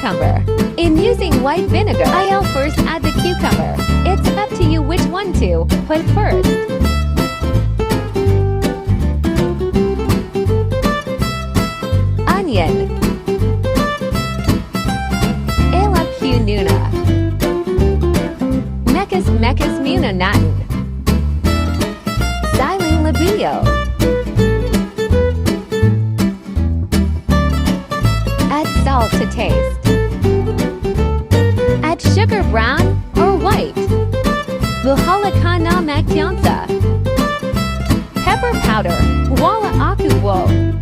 cucumber. In using white vinegar, I'll first add the cucumber. It's up to you which one to put first. Onion. Ela nuna. Mekas muna natin. Styling labio. Add salt to taste. Add sugar brown or white. Buhala ka na magtiansa. Pepper powder. Wala aku wo.